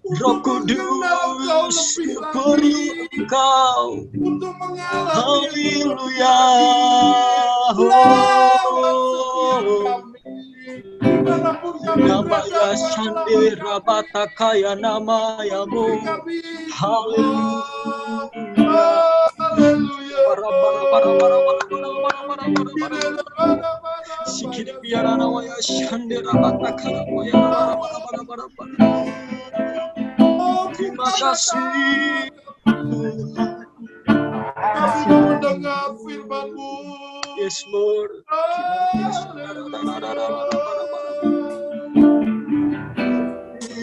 Roh Kudus, perlu Engkau. Untuk mengalami Haleluya. Namaya Shandera Batakaya Namayamu. Haleluya. Sikiri biara namaya Shandera Batakaya Namaya. Terima kasih Tuhan. Kami mendengar firman-Mu. Yes Lord.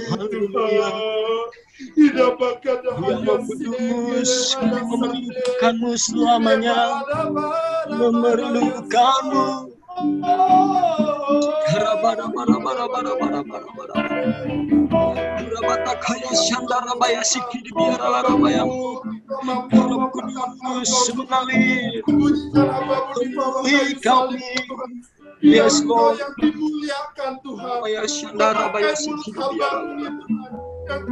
Haleluya. Didapatkan Ya Roh Kudus, kami memerlukanmu selamanya. Memerlukanmu. Kaya Shandarabaya Sikidi Biaralabayamu. Roh Kudus mengalir. Penuhi kami. Yes Lord. Yang dimuliakan Tuhan. Kaya Shandarabaya Sikidi Biaralabayamu.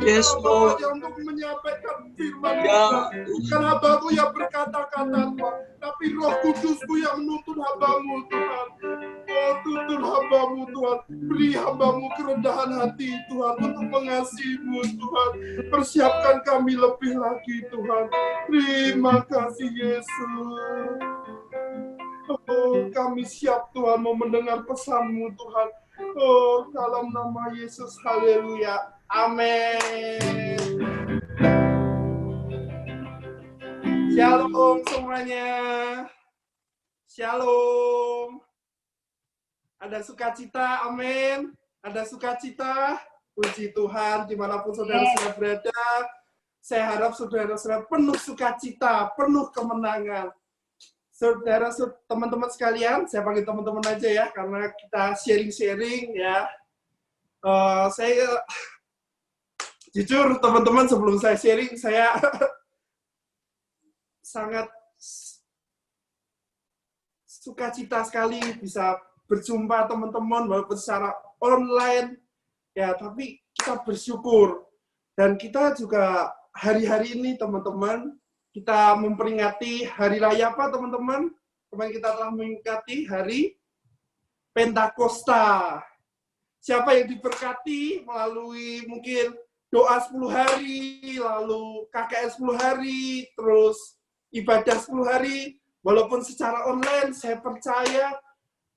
Yes Lord. Yang untuk menyampaikan firman Ya. Bukan hamba-Mu yang berkata-kata Tuhan, tapi Roh Kudus-Mu yang menuntun hamba-Mu Tuhan. Oh tuntun hamba-Mu Tuhan, beri hamba-Mu kerendahan hati Tuhan untuk mengasihi-Mu Tuhan. Persiapkan kami lebih lagi Tuhan. Terima kasih Yesus. Oh kami siap Tuhan mau mendengar pesan-Mu Tuhan. Oh dalam nama Yesus, haleluya, amin. Shalom semuanya. Shalom. Ada sukacita, amin. Ada sukacita, puji Tuhan, dimanapun saudara-saudara berada. Saya harap saudara-saudara penuh sukacita, penuh kemenangan. Saudara, teman-teman sekalian, saya panggil teman-teman aja ya, karena kita sharing-sharing ya. Saya jujur teman-teman, sebelum saya sharing, saya sangat sukacita sekali bisa berjumpa teman-teman walaupun secara online ya, tapi kita bersyukur. Dan kita juga hari-hari ini teman-teman, kita memperingati hari raya apa teman-teman? Kemarin kita telah memperingati hari Pentakosta. Siapa yang diberkati melalui mungkin doa 10 hari, lalu KKR 10 hari, terus ibadah 10 hari, walaupun secara online, saya percaya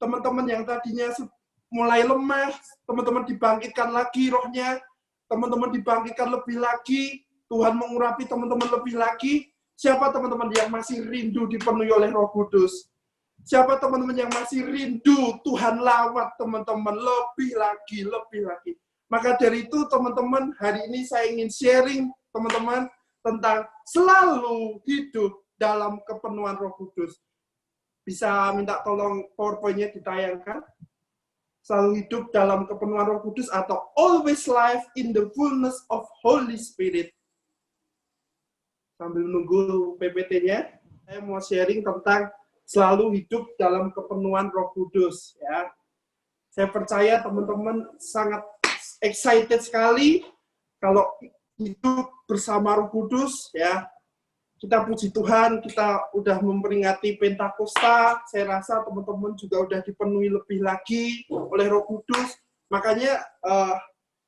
teman-teman yang tadinya mulai lemah, teman-teman dibangkitkan lagi rohnya, teman-teman dibangkitkan lebih lagi, Tuhan mengurapi teman-teman lebih lagi. Siapa teman-teman yang masih rindu dipenuhi oleh Roh Kudus? Siapa teman-teman yang masih rindu Tuhan lawat teman-teman lebih lagi, lebih lagi. Maka dari itu teman-teman, hari ini saya ingin sharing teman-teman tentang selalu hidup dalam kepenuhan Roh Kudus. Bisa minta tolong PowerPoint-nya ditayangkan. Selalu hidup dalam kepenuhan Roh Kudus atau always live in the fullness of Holy Spirit. Sambil menunggu PPT-nya, saya mau sharing tentang selalu hidup dalam kepenuhan Roh Kudus ya. Saya percaya teman-teman sangat excited sekali kalau hidup bersama Roh Kudus ya. Kita puji Tuhan, kita udah memperingati Pentakosta. Saya rasa teman-teman juga udah dipenuhi lebih lagi oleh Roh Kudus. Makanya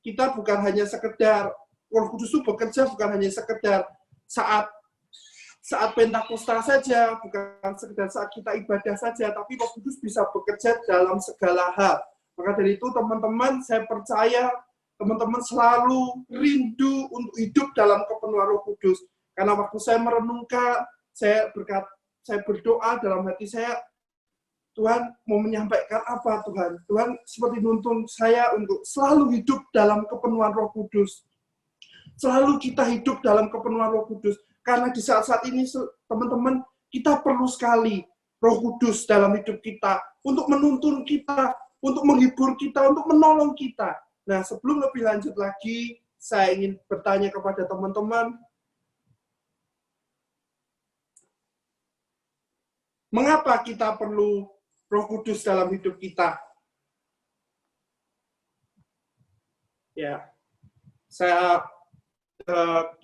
kita bukan hanya sekedar Roh Kudus itu bekerja bukan hanya sekedar saat Pentakosta saja, bukan sekedar saat kita ibadah saja, tapi Roh Kudus bisa bekerja dalam segala hal. Maka dari itu teman-teman, saya percaya teman-teman selalu rindu untuk hidup dalam kepenuhan Roh Kudus. Karena waktu saya merenungkan, saya berdoa dalam hati saya, Tuhan mau menyampaikan apa Tuhan? Tuhan seperti nuntun saya untuk selalu hidup dalam kepenuhan Roh Kudus. Selalu kita hidup dalam kepenuhan Roh Kudus. Karena di saat-saat ini, teman-teman, kita perlu sekali Roh Kudus dalam hidup kita, untuk menuntun kita, untuk menghibur kita, untuk menolong kita. Nah, sebelum lebih lanjut lagi, saya ingin bertanya kepada teman-teman, mengapa kita perlu Roh Kudus dalam hidup kita? Ya, saya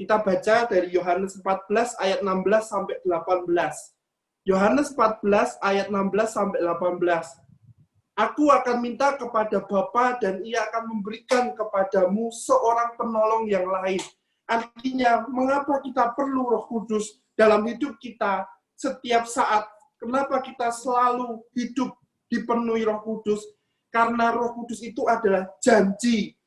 kita baca dari Yohanes 14 ayat 16 sampai 18. Yohanes 14 ayat 16 sampai 18. Aku akan minta kepada Bapa dan Ia akan memberikan kepadamu seorang penolong yang lain. Artinya, mengapa kita perlu Roh Kudus dalam hidup kita setiap saat? Kenapa kita selalu hidup dipenuhi Roh Kudus? Karena Roh Kudus itu adalah janji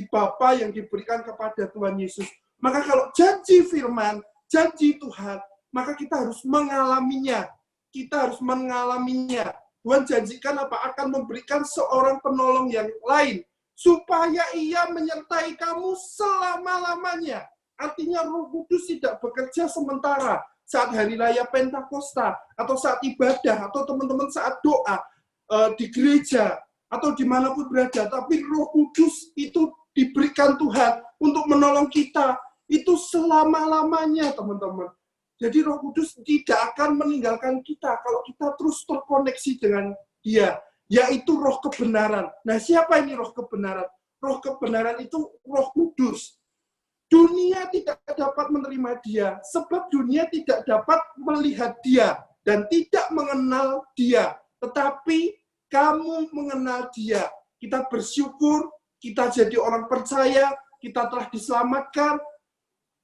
Bapa yang diberikan kepada Tuhan Yesus. Maka kalau janji firman, janji Tuhan, maka kita harus mengalaminya. Kita harus mengalaminya. Tuhan janjikan apa? Akan memberikan seorang penolong yang lain, supaya Ia menyertai kamu selama-lamanya. Artinya Roh Kudus tidak bekerja sementara saat hari raya Pentakosta, atau saat ibadah, atau teman-teman saat doa di gereja, atau dimanapun berada. Tapi Roh Kudus itu diberikan Tuhan untuk menolong kita. Itu selama-lamanya, teman-teman. Jadi Roh Kudus tidak akan meninggalkan kita kalau kita terus terkoneksi dengan Dia, yaitu Roh kebenaran. Nah, siapa ini Roh kebenaran? Roh kebenaran itu Roh Kudus. Dunia tidak dapat menerima Dia, sebab dunia tidak dapat melihat Dia dan tidak mengenal Dia. Tetapi kamu mengenal Dia. Kita bersyukur, kita jadi orang percaya, kita telah diselamatkan,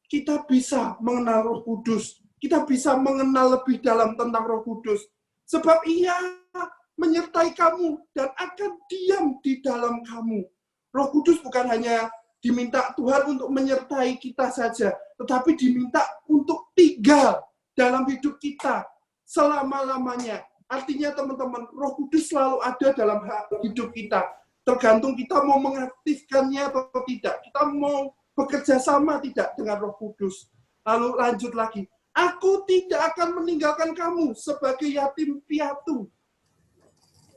kita bisa mengenal Roh Kudus. Kita bisa mengenal lebih dalam tentang Roh Kudus. Sebab Ia menyertai kamu dan akan diam di dalam kamu. Roh Kudus bukan hanya diminta Tuhan untuk menyertai kita saja, tetapi diminta untuk tinggal dalam hidup kita selama-lamanya. Artinya teman-teman, Roh Kudus selalu ada dalam hidup kita. Tergantung kita mau mengaktifkannya atau tidak. Kita mau bekerja sama tidak dengan Roh Kudus. Lalu lanjut lagi. Aku tidak akan meninggalkan kamu sebagai yatim piatu.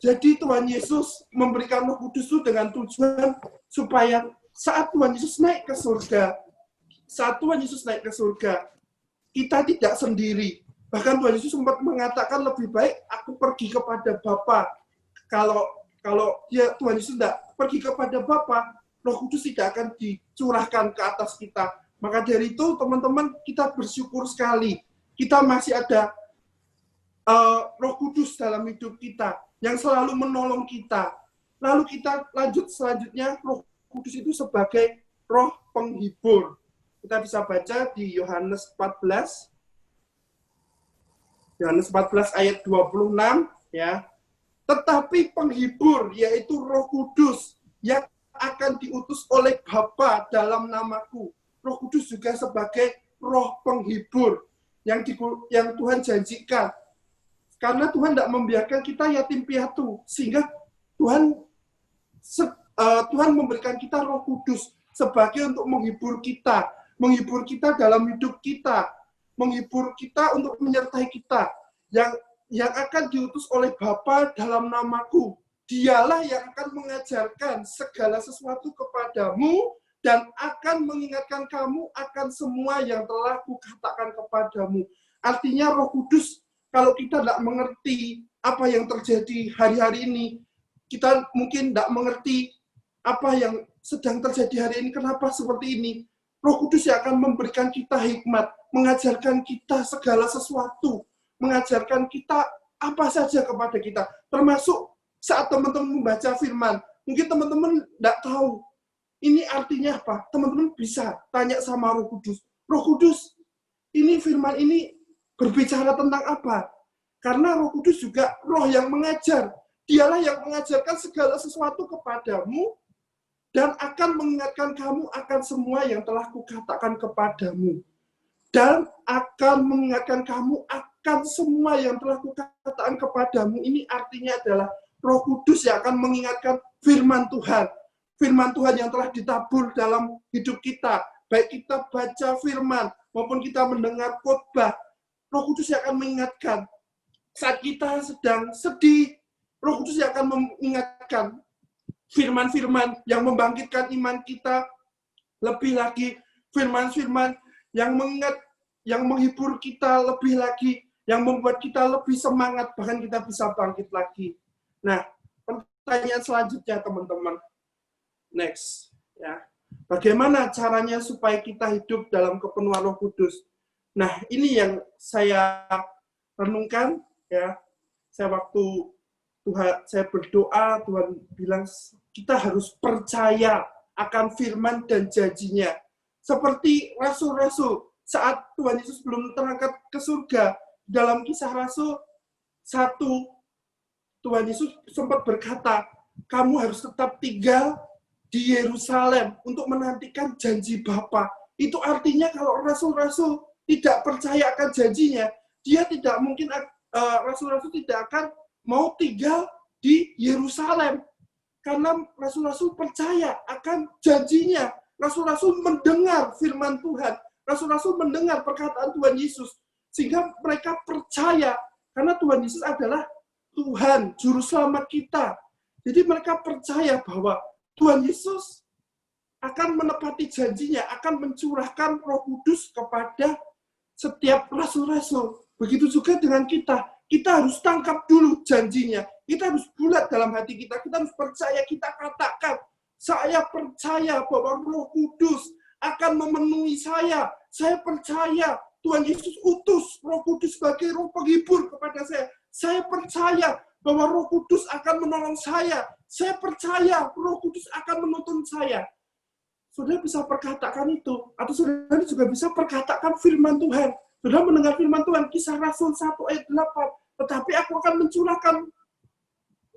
Jadi Tuhan Yesus memberikan Roh Kudus itu dengan tujuan supaya saat Tuhan Yesus naik ke surga, kita tidak sendiri. Bahkan Tuhan Yesus sempat mengatakan lebih baik aku pergi kepada Bapa. Kalau Tuhan Yesus tidak pergi kepada Bapa, Roh Kudus tidak akan dicurahkan ke atas kita. Maka dari itu, teman-teman, kita bersyukur sekali. Kita masih ada Roh Kudus dalam hidup kita yang selalu menolong kita. Lalu kita lanjut selanjutnya, Roh Kudus itu sebagai roh penghibur. Kita bisa baca di Yohanes 14. Yohanes 14 ayat 26, ya. Tetapi penghibur, yaitu Roh Kudus, yang akan diutus oleh Bapa dalam namaku. Roh Kudus juga sebagai roh penghibur yang Tuhan janjikan. Karena Tuhan tidak membiarkan kita yatim piatu, sehingga Tuhan memberikan kita Roh Kudus sebagai untuk menghibur kita dalam hidup kita, menghibur kita untuk menyertai kita, yang akan diutus oleh Bapa dalam namaku. Dialah yang akan mengajarkan segala sesuatu kepadamu dan akan mengingatkan kamu akan semua yang telah kukatakan kepadamu. Artinya Roh Kudus, kalau kita tidak mengerti apa yang terjadi hari-hari ini, kita mungkin tidak mengerti apa yang sedang terjadi hari ini, kenapa seperti ini. Roh Kudus yang akan memberikan kita hikmat, mengajarkan kita segala sesuatu, mengajarkan kita apa saja kepada kita, termasuk saat teman-teman membaca firman. Mungkin teman-teman tidak tahu ini artinya apa. Teman-teman bisa tanya sama Roh Kudus. Roh Kudus, ini firman ini berbicara tentang apa? Karena Roh Kudus juga roh yang mengajar. Dialah yang mengajarkan segala sesuatu kepadamu dan akan mengingatkan kamu akan semua yang telah kukatakan kepadamu. Dan akan mengingatkan kamu akan semua yang telah kukatakan kepadamu. Ini artinya adalah Roh Kudus yang akan mengingatkan firman Tuhan. Firman Tuhan yang telah ditabur dalam hidup kita. Baik kita baca firman maupun kita mendengar khotbah. Roh Kudus yang akan mengingatkan. Saat kita sedang sedih, Roh Kudus yang akan mengingatkan firman-firman yang membangkitkan iman kita. Lebih lagi firman-firman yang menghibur kita lebih lagi, yang membuat kita lebih semangat, bahkan kita bisa bangkit lagi. Nah, pertanyaan selanjutnya teman-teman. Next, ya. Bagaimana caranya supaya kita hidup dalam kepenuhan Roh Kudus? Nah, ini yang saya renungkan ya. Saya saya berdoa, Tuhan bilang kita harus percaya akan firman dan janjinya. Seperti rasul-rasul saat Tuhan Yesus belum terangkat ke surga, dalam Kisah Rasul 1, Tuhan Yesus sempat berkata, kamu harus tetap tinggal di Yerusalem untuk menantikan janji Bapa. Itu artinya kalau rasul-rasul tidak percaya akan janjinya, dia tidak mungkin, rasul-rasul tidak akan mau tinggal di Yerusalem. Karena rasul-rasul percaya akan janjinya. Rasul-rasul mendengar firman Tuhan. Rasul-rasul mendengar perkataan Tuhan Yesus. Sehingga mereka percaya, karena Tuhan Yesus adalah Tuhan, Juru Selamat kita. Jadi mereka percaya bahwa Tuhan Yesus akan menepati janjinya, akan mencurahkan Roh Kudus kepada setiap rasul-rasul. Begitu juga dengan kita. Kita harus tangkap dulu janjinya. Kita harus bulat dalam hati kita. Kita harus percaya, kita katakan, saya percaya bahwa Roh Kudus akan memenuhi saya. Saya percaya Tuhan Yesus utus Roh Kudus sebagai roh penghibur kepada saya. Saya percaya bahwa Roh Kudus akan menolong saya. Saya percaya Roh Kudus akan menuntun saya. Saudara bisa perkatakan itu. Atau saudara juga bisa perkatakan firman Tuhan. Saudara mendengar firman Tuhan, Kisah Rasul 1 ayat 8. Tetapi aku akan mencurahkan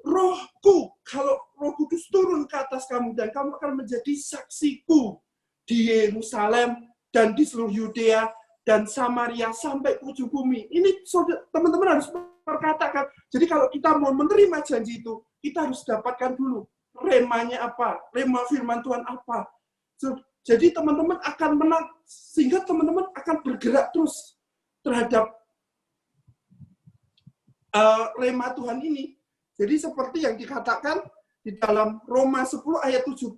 Rohku. Kalau Roh Kudus turun ke atas kamu, dan kamu akan menjadi saksiku di Yerusalem dan di seluruh Yudea dan Samaria sampai ke ujung bumi. Ini teman-teman harus perkatakan. Jadi kalau kita mau menerima janji itu, kita harus dapatkan dulu remanya apa, rema firman Tuhan apa. Jadi teman-teman akan menang, sehingga teman-teman akan bergerak terus terhadap rema Tuhan ini. Jadi seperti yang dikatakan di dalam Roma 10 ayat 17,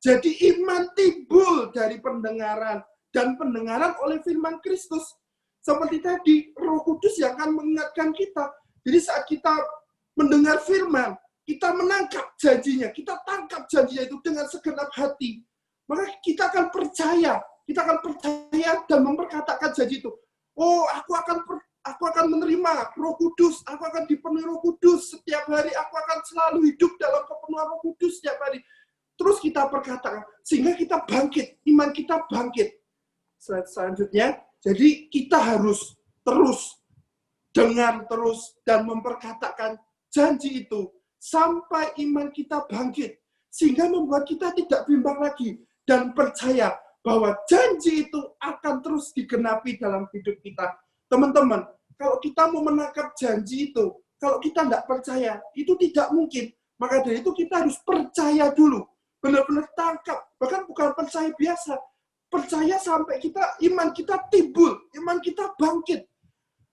jadi iman timbul dari pendengaran, dan pendengaran oleh firman Kristus. Seperti tadi, Roh Kudus yang akan mengingatkan kita. Jadi saat kita mendengar firman, kita menangkap janjinya, kita tangkap janjinya itu dengan segenap hati. Maka kita akan percaya dan memperkatakan janji itu. Oh, aku akan menerima Roh Kudus, aku akan dipenuhi Roh Kudus setiap hari, aku akan selalu hidup dalam kepenuhan Roh Kudus setiap hari. Terus kita perkatakan, sehingga kita bangkit, iman kita bangkit. Selanjutnya, jadi kita harus terus dengar terus dan memperkatakan janji itu sampai iman kita bangkit, sehingga membuat kita tidak bimbang lagi dan percaya bahwa janji itu akan terus digenapi dalam hidup kita. Teman-teman, kalau kita mau menangkap janji itu, kalau kita tidak percaya, itu tidak mungkin. Maka dari itu kita harus percaya dulu, benar-benar tangkap, bahkan bukan percaya biasa, percaya sampai iman kita timbul, iman kita bangkit.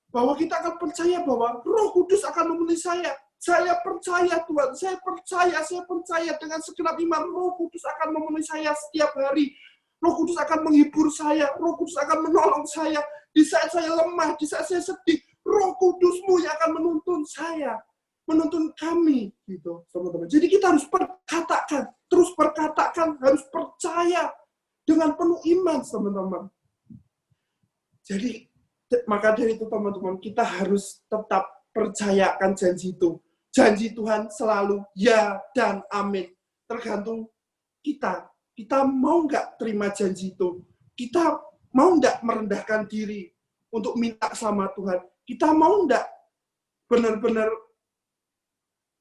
Bahwa kita akan percaya bahwa Roh Kudus akan memenuhi saya. Saya percaya Tuhan, saya percaya dengan segenap iman. Roh Kudus akan memenuhi saya setiap hari. Roh Kudus akan menghibur saya, Roh Kudus akan menolong saya. Di saat saya lemah, di saat saya sedih, Roh Kudus-Mu yang akan menuntun saya, menuntun kami, gitu, teman-teman. Jadi kita harus perkatakan, terus perkatakan, harus percaya dengan penuh iman, teman-teman. Jadi, maka dari itu, teman-teman, kita harus tetap percayakan janji itu. Janji Tuhan selalu ya dan amin. Tergantung kita. Kita mau nggak terima janji itu? Kita mau nggak merendahkan diri untuk minta sama Tuhan? Kita mau nggak benar-benar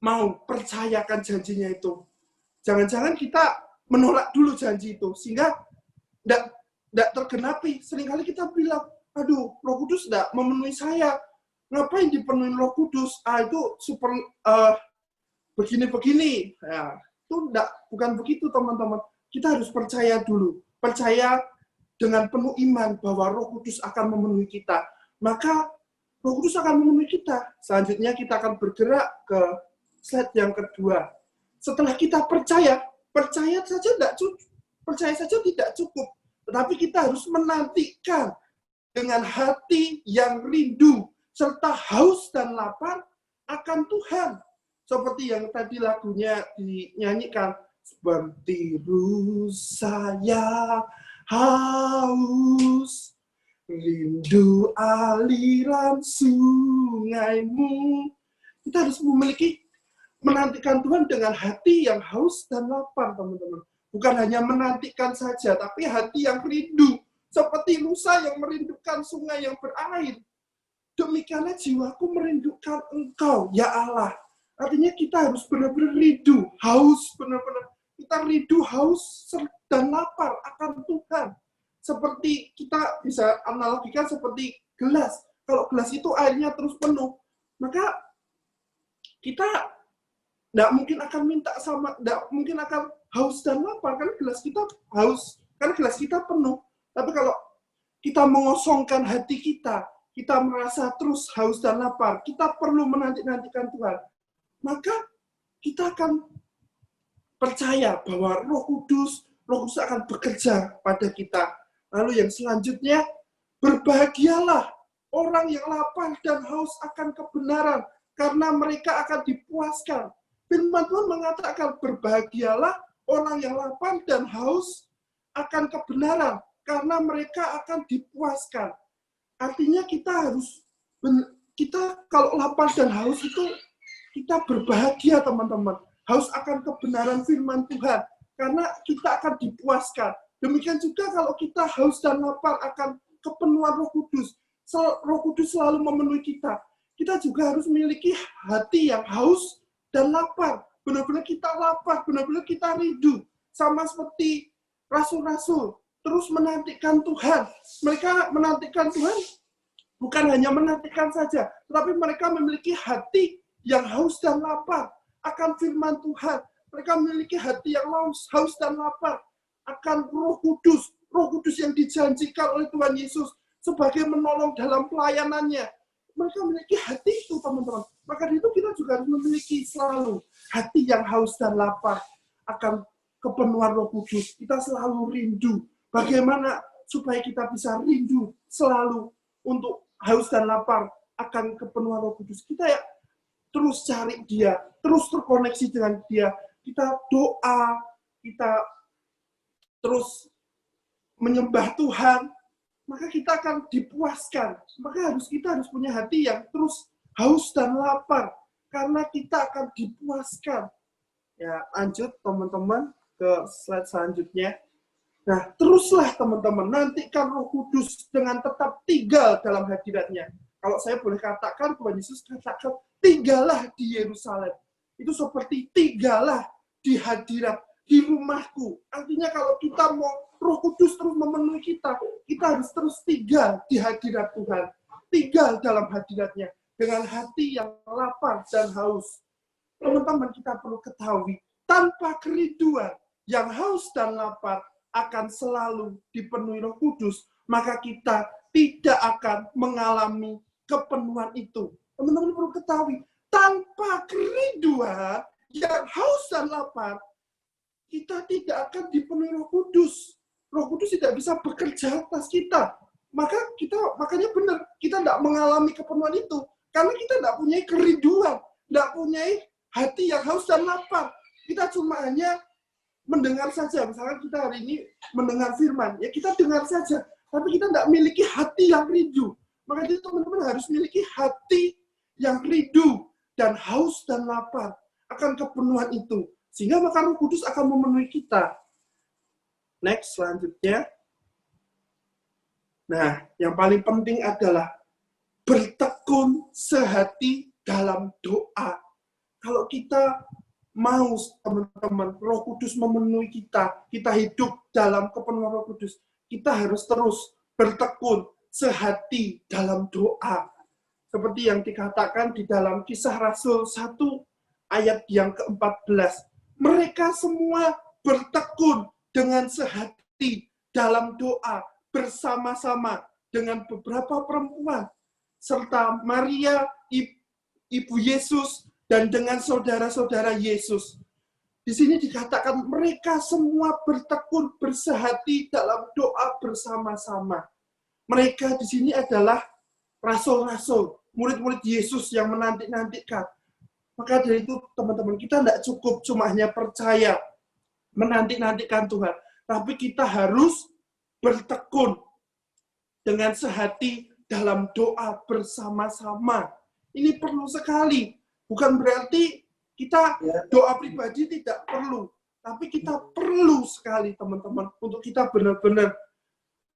mau percayakan janjinya itu? Jangan-jangan kita menolak dulu janji itu, sehingga nggak tergenapi. Seringkali kita bilang, aduh, Roh Kudus nggak memenuhi saya. Ngapain dipenuhi Roh Kudus? Itu super begini-begini. Ya, itu bukan begitu, teman-teman. Kita harus percaya dulu. Percaya dengan penuh iman bahwa Roh Kudus akan memenuhi kita. Maka Roh Kudus akan memenuhi kita. Selanjutnya kita akan bergerak ke slide yang kedua. Setelah kita percaya saja tidak cukup. Tetapi kita harus menantikan dengan hati yang rindu serta haus dan lapar akan Tuhan. Seperti yang tadi lagunya dinyanyikan, seperti rusa yang haus, rindu aliran sungaimu. Kita harus menantikan Tuhan dengan hati yang haus dan lapar, teman-teman. Bukan hanya menantikan saja, tapi hati yang rindu. Seperti rusa yang merindukan sungai yang berair. Demikianlah jiwaku merindukan Engkau, ya Allah. Artinya kita harus benar-benar rindu, haus, benar-benar. Kita rindu, haus, dan lapar akan Tuhan. Seperti kita bisa analogikan seperti gelas. Kalau gelas itu airnya terus penuh, maka kita tidak mungkin akan tidak mungkin akan haus dan lapar, karena gelas kita haus, karena gelas kita penuh. Tapi kalau kita mengosongkan hati kita merasa terus haus dan lapar, kita perlu menanti-nantikan Tuhan, maka kita akan percaya bahwa Roh Kudus akan bekerja pada kita. Lalu yang selanjutnya, berbahagialah orang yang lapar dan haus akan kebenaran, karena mereka akan dipuaskan. Firman Tuhan mengatakan, berbahagialah orang yang lapar dan haus akan kebenaran, karena mereka akan dipuaskan. Artinya kita kalau lapar dan haus itu, kita berbahagia, teman-teman. Haus akan kebenaran firman Tuhan, karena kita akan dipuaskan. Demikian juga kalau kita haus dan lapar akan kepenuhan Roh Kudus. Roh Kudus selalu memenuhi kita. Kita juga harus memiliki hati yang haus dan lapar. Benar-benar kita lapar, benar-benar kita rindu. Sama seperti rasul-rasul, terus menantikan Tuhan. Mereka menantikan Tuhan bukan hanya menantikan saja, tetapi mereka memiliki hati yang haus dan lapar akan firman Tuhan. Mereka memiliki hati yang haus dan lapar akan Roh Kudus yang dijanjikan oleh Tuhan Yesus sebagai menolong dalam pelayanannya. Mereka memiliki hati itu, teman-teman. Maka itu kita juga harus memiliki selalu hati yang haus dan lapar akan kepenuhan Roh Kudus. Kita selalu rindu. Bagaimana supaya kita bisa rindu selalu untuk haus dan lapar akan kepenuhan Roh Kudus. Kita ya terus cari Dia, terus terkoneksi dengan Dia. Kita doa, kita terus menyembah Tuhan, maka kita akan dipuaskan. Maka kita harus punya hati yang terus haus dan lapar, karena kita akan dipuaskan. Ya, lanjut teman-teman ke slide selanjutnya. Nah, teruslah teman-teman, nantikan Roh Kudus dengan tetap tinggal dalam hadirat-Nya. Kalau saya boleh katakan, Tuhan Yesus katakan, tinggallah di Yerusalem. Itu seperti tinggallah di hadirat, di rumahku. Artinya kalau kita mau Roh Kudus terus memenuhi kita harus terus tinggal di hadirat Tuhan. Tinggal dalam hadirat-Nya dengan hati yang lapar dan haus. Teman-teman, kita perlu ketahui, tanpa kerinduan yang haus dan lapar akan selalu dipenuhi Roh Kudus, maka kita tidak akan mengalami kepenuhan itu. Teman-teman perlu ketahui, tanpa kerinduan yang haus dan lapar, kita tidak akan dipenuhi Roh Kudus. Roh Kudus tidak bisa bekerja atas kita. Makanya benar, kita tidak mengalami kepenuhan itu. Karena kita tidak punya kerinduan, tidak punya hati yang haus dan lapar. Kita cuma hanya mendengar saja. Misalkan kita hari ini mendengar firman, ya kita dengar saja. Tapi kita tidak memiliki hati yang rindu. Maka itu teman-teman harus memiliki hati yang rindu dan haus dan lapar akan kepenuhan itu. Sehingga maka Roh Kudus akan memenuhi kita. Next, selanjutnya. Nah, yang paling penting adalah bertekun sehati dalam doa. Kalau kita mau, teman-teman, Roh Kudus memenuhi kita hidup dalam kepenuhan Roh Kudus, kita harus terus bertekun sehati dalam doa. Seperti yang dikatakan di dalam Kisah Rasul 1 ayat yang ke-14. Mereka semua bertekun dengan sehati dalam doa bersama-sama dengan beberapa perempuan serta Maria ibu Yesus dan dengan saudara-saudara Yesus. Di sini dikatakan mereka semua bertekun bersehati dalam doa bersama-sama. Mereka di sini adalah rasul-rasul, murid-murid Yesus yang menanti-nantikan. Maka dari itu teman-teman, kita tidak cukup cuma hanya percaya menanti-nantikan Tuhan. Tapi kita harus bertekun dengan sehati dalam doa bersama-sama. Ini perlu sekali. Bukan berarti kita doa pribadi tidak perlu. Tapi kita perlu sekali, teman-teman, untuk kita benar-benar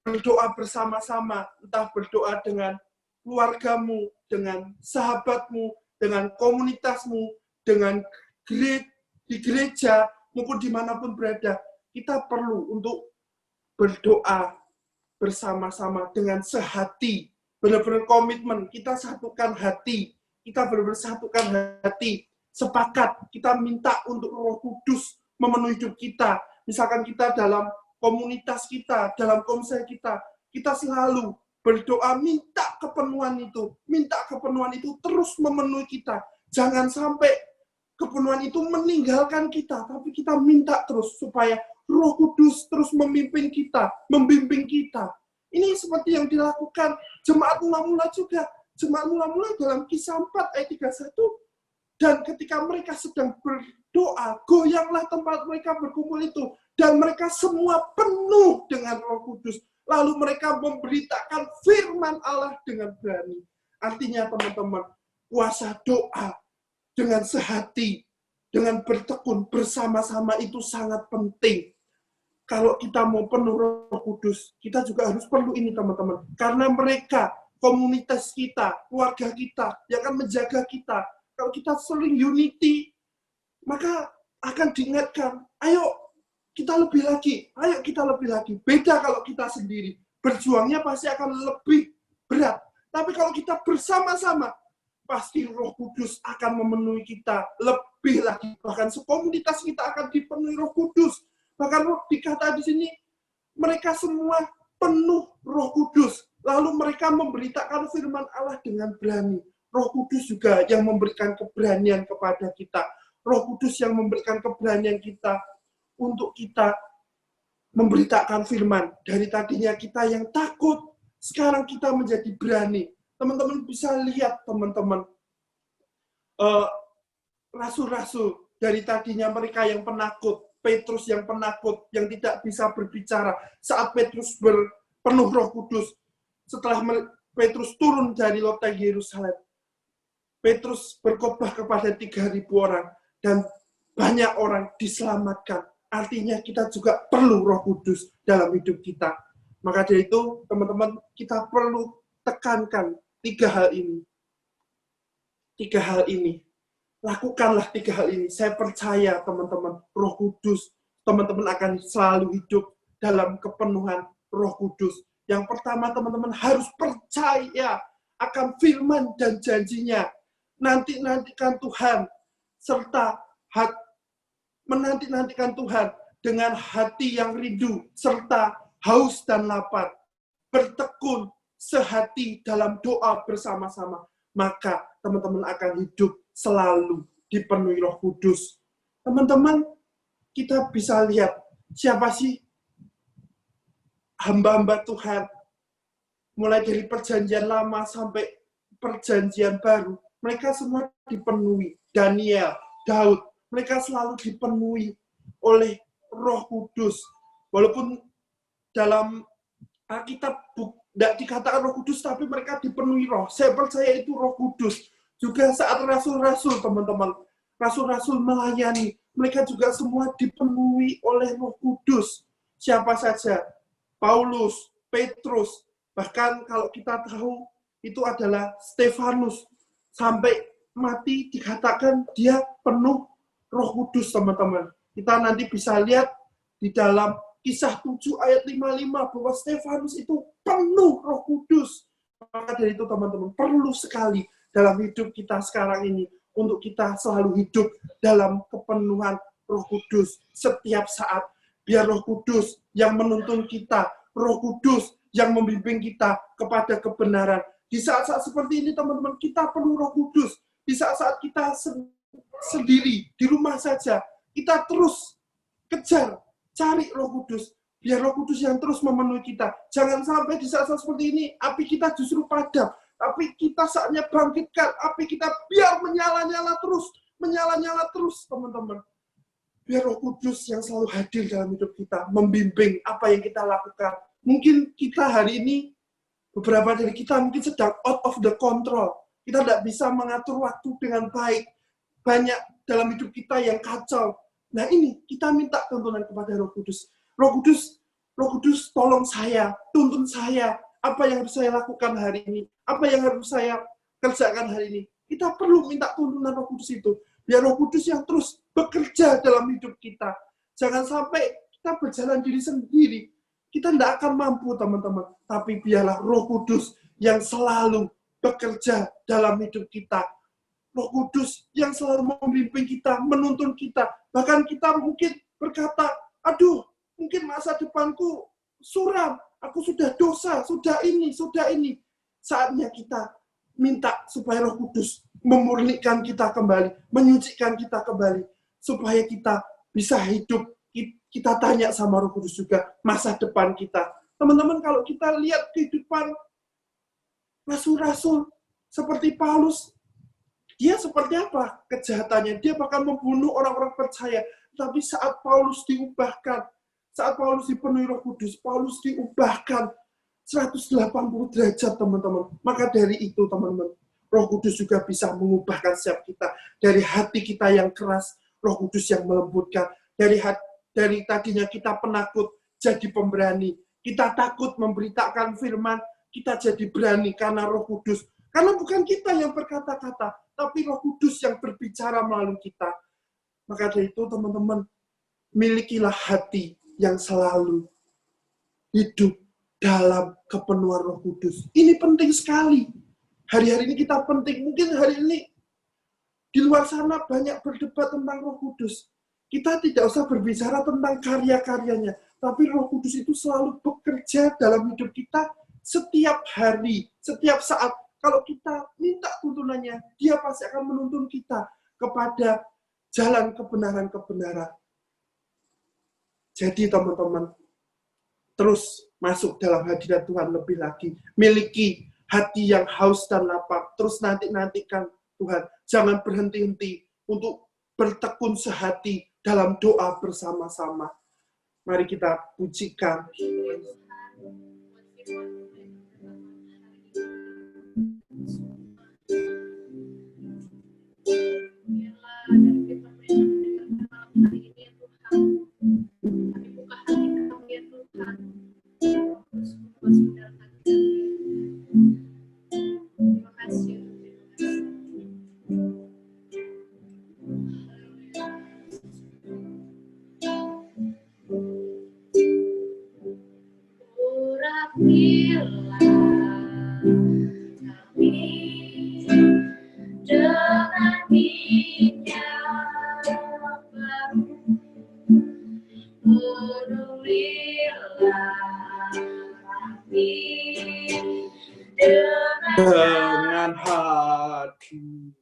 berdoa bersama-sama. Entah berdoa dengan keluargamu, dengan sahabatmu, dengan komunitasmu, dengan di gereja, maupun dimanapun berada. Kita perlu untuk berdoa bersama-sama dengan sehati. Benar-benar komitmen, kita satukan hati. Kita benar-benar satukan hati. Sepakat, kita minta untuk Roh Kudus memenuhi hidup kita. Misalkan kita dalam komunitas kita, dalam komsel kita selalu berdoa, minta kepenuhan itu terus memenuhi kita. Jangan sampai kepenuhan itu meninggalkan kita, tapi kita minta terus supaya Roh Kudus terus memimpin kita, membimbing kita. Ini seperti yang dilakukan jemaat mula-mula juga. Jemaat mula-mula dalam Kisah 4 ayat 31, dan ketika mereka sedang berdoa, goyanglah tempat mereka berkumpul itu, dan mereka semua penuh dengan Roh Kudus. Lalu mereka memberitakan firman Allah dengan berani. Artinya teman-teman, kuasa doa dengan sehati, dengan bertekun bersama-sama itu sangat penting. Kalau kita mau penuh Roh Kudus, kita juga harus perlu ini teman-teman. Karena mereka, komunitas kita, keluarga kita, yang akan menjaga kita. Kalau kita sering unity, maka akan diingatkan, ayo kita lebih lagi, ayo kita lebih lagi. Beda kalau kita sendiri, berjuangnya pasti akan lebih berat. Tapi kalau kita bersama-sama, pasti Roh Kudus akan memenuhi kita lebih lagi. Bahkan sekomunitas kita akan dipenuhi Roh Kudus. Bahkan dikata di sini, mereka semua penuh Roh Kudus. Lalu mereka memberitakan firman Allah dengan berani. Roh Kudus juga yang memberikan keberanian kepada kita. Roh Kudus yang memberikan keberanian kita untuk kita memberitakan firman. Dari tadinya kita yang takut, sekarang kita menjadi berani. Teman-teman bisa lihat, teman-teman, rasul-rasul dari tadinya mereka yang penakut, Petrus yang penakut, yang tidak bisa berbicara. Saat Petrus penuh Roh Kudus, setelah Petrus turun dari loteng Yerusalem, Petrus berkhotbah kepada 3.000 orang, dan banyak orang diselamatkan. Artinya kita juga perlu Roh Kudus dalam hidup kita. Maka dari itu, teman-teman, kita perlu tekankan 3 hal ini. 3 hal ini. Lakukanlah 3 hal ini. Saya percaya, teman-teman, Roh Kudus, teman-teman akan selalu hidup dalam kepenuhan Roh Kudus. Yang pertama, teman-teman harus percaya akan firman dan janjinya. Nanti-nantikan Tuhan, serta menanti-nantikan Tuhan dengan hati yang rindu, serta haus dan lapar. Bertekun sehati dalam doa bersama-sama. Maka teman-teman akan hidup selalu dipenuhi Roh Kudus. Teman-teman, kita bisa lihat siapa sih hamba-hamba Tuhan. Mulai dari perjanjian lama sampai perjanjian baru. Mereka semua dipenuhi. Daniel, Daud, mereka selalu dipenuhi oleh Roh Kudus. Walaupun dalam Alkitab tidak dikatakan Roh Kudus, tapi mereka dipenuhi roh. Saya percaya itu Roh Kudus. Juga saat rasul-rasul, teman-teman, rasul-rasul melayani, mereka juga semua dipenuhi oleh Roh Kudus. Siapa saja? Paulus, Petrus, bahkan kalau kita tahu itu adalah Stefanus. Sampai mati dikatakan dia penuh Roh Kudus, teman-teman. Kita nanti bisa lihat di dalam Kisah 7 ayat 55 bahwa Stefanus itu penuh Roh Kudus. Maka dari itu, teman-teman, perlu sekali dalam hidup kita sekarang ini untuk kita selalu hidup dalam kepenuhan Roh Kudus setiap saat. Biar Roh Kudus yang menuntun kita, Roh Kudus yang membimbing kita kepada kebenaran. Di saat-saat seperti ini, teman-teman, kita perlu Roh Kudus. Di saat-saat kita sendiri, di rumah saja, kita terus kejar, cari Roh Kudus. Biar Roh Kudus yang terus memenuhi kita. Jangan sampai di saat-saat seperti ini, api kita justru padam. Tapi kita saatnya bangkitkan api kita biar menyala-nyala terus, teman-teman. Biar Roh Kudus yang selalu hadir dalam hidup kita, membimbing apa yang kita lakukan. Mungkin kita hari ini, beberapa dari kita mungkin sedang out of the control. Kita tidak bisa mengatur waktu dengan baik. Banyak dalam hidup kita yang kacau. Nah ini, kita minta tuntunan kepada Roh Kudus. Roh Kudus, tolong saya, tuntun saya. Apa yang harus saya lakukan hari ini? Apa yang harus saya kerjakan hari ini? Kita perlu minta tuntunan Roh Kudus itu. Biar Roh Kudus yang terus bekerja dalam hidup kita. Jangan sampai kita berjalan diri sendiri. Kita tidak akan mampu, teman-teman. Tapi biarlah Roh Kudus yang selalu bekerja dalam hidup kita. Roh Kudus yang selalu membimbing kita, menuntun kita. Bahkan kita mungkin berkata, aduh, mungkin masa depanku suram. Aku sudah dosa, sudah ini. Saatnya kita minta supaya Roh Kudus memurnikan kita kembali, menyucikan kita kembali, supaya kita bisa hidup. Kita tanya sama Roh Kudus juga masa depan kita. Teman-teman, kalau kita lihat kehidupan rasul-rasul seperti Paulus, dia seperti apa kejahatannya? Dia bahkan membunuh orang-orang percaya. Tapi saat Paulus diubahkan, saat Paulus dipenuhi Roh Kudus, Paulus diubahkan 180 derajat, teman-teman. Maka dari itu, teman-teman, Roh Kudus juga bisa mengubahkan setiap kita. Dari hati kita yang keras, Roh Kudus yang melembutkan. Dari tadinya kita penakut, jadi pemberani. Kita takut memberitakan firman, kita jadi berani karena Roh Kudus. Karena bukan kita yang berkata-kata, tapi Roh Kudus yang berbicara melalui kita. Maka dari itu, teman-teman, milikilah hati yang selalu hidup dalam kepenuhan Roh Kudus. Ini penting sekali. Hari-hari ini kita penting. Mungkin hari ini di luar sana banyak berdebat tentang Roh Kudus. Kita tidak usah berbicara tentang karya-karyanya, tapi Roh Kudus itu selalu bekerja dalam hidup kita setiap hari, setiap saat. Kalau kita minta tuntunannya, dia pasti akan menuntun kita kepada jalan kebenaran-kebenaran. Jadi teman-teman, terus masuk dalam hadirat Tuhan lebih lagi. Miliki hati yang haus dan lapar. Terus nantikan Tuhan. Jangan berhenti-henti untuk bertekun sehati dalam doa bersama-sama. Mari kita pujikan. Dengan hati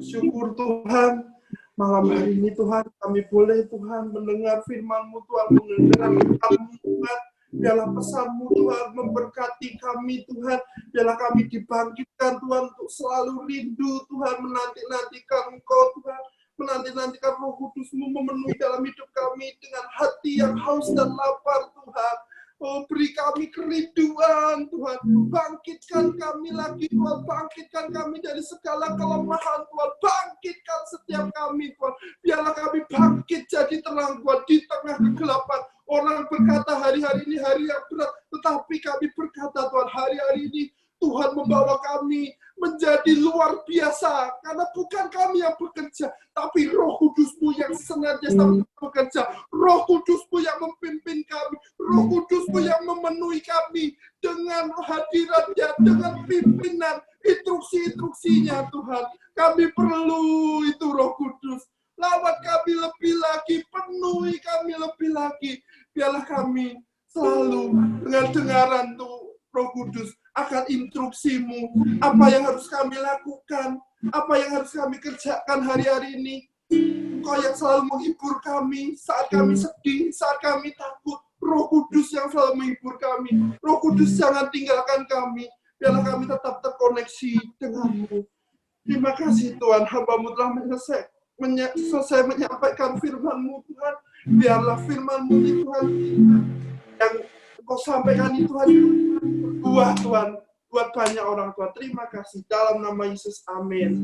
Syukur Tuhan, malam hari ini Tuhan, kami boleh Tuhan mendengar firman-Mu Tuhan, mendengar firman-Mu Tuhan. Biarlah pesan-Mu Tuhan memberkati kami Tuhan. Biarlah kami dibangkitkan Tuhan untuk selalu rindu Tuhan, menanti-nantikan Engkau Tuhan. Menanti-nantikan Roh Kudus-Mu memenuhi dalam hidup kami dengan hati yang haus dan lapar Tuhan. Oh, beri kami kerinduan Tuhan. Bangkitkan kami lagi Tuhan. Bangkitkan kami dari segala kelemahan Tuhan. Bangkitkan setiap kami Tuhan. Biarlah kami bangkit jadi terang Tuhan di tengah kegelapan. Orang berkata hari-hari ini hari yang berat. Tetapi kami berkata Tuhan, hari-hari ini Tuhan membawa kami menjadi luar biasa. Karena bukan kami yang bekerja, tapi Roh Kudus-Mu yang senantiasa bekerja. Roh Kudus-Mu yang memimpin kami. Roh Kudus-Mu yang memenuhi kami dengan hadirat-Nya, dengan pimpinan, instruksi-instruksinya Tuhan. Kami perlu itu Roh Kudus. Lawat kami lebih lagi, penuhi kami lebih lagi. Biarlah kami selalu dengar-dengaran tuh Roh Kudus akan instruksi-Mu, apa yang harus kami lakukan, apa yang harus kami kerjakan hari-hari ini. Engkau yang selalu menghibur kami saat kami sedih, saat kami takut. Roh Kudus yang selalu menghibur kami. Roh Kudus jangan tinggalkan kami. Biarlah kami tetap terkoneksi dengan-Mu. Terima kasih Tuhan, hamba-Mu telah selesai menyampaikan firman-Mu Tuhan. Biarlah firman-Mu Tuhan yang Engkau sampaikan itu Tuhan, buat Tuhan, buat banyak orang Tuhan. Terima kasih dalam nama Yesus, amin.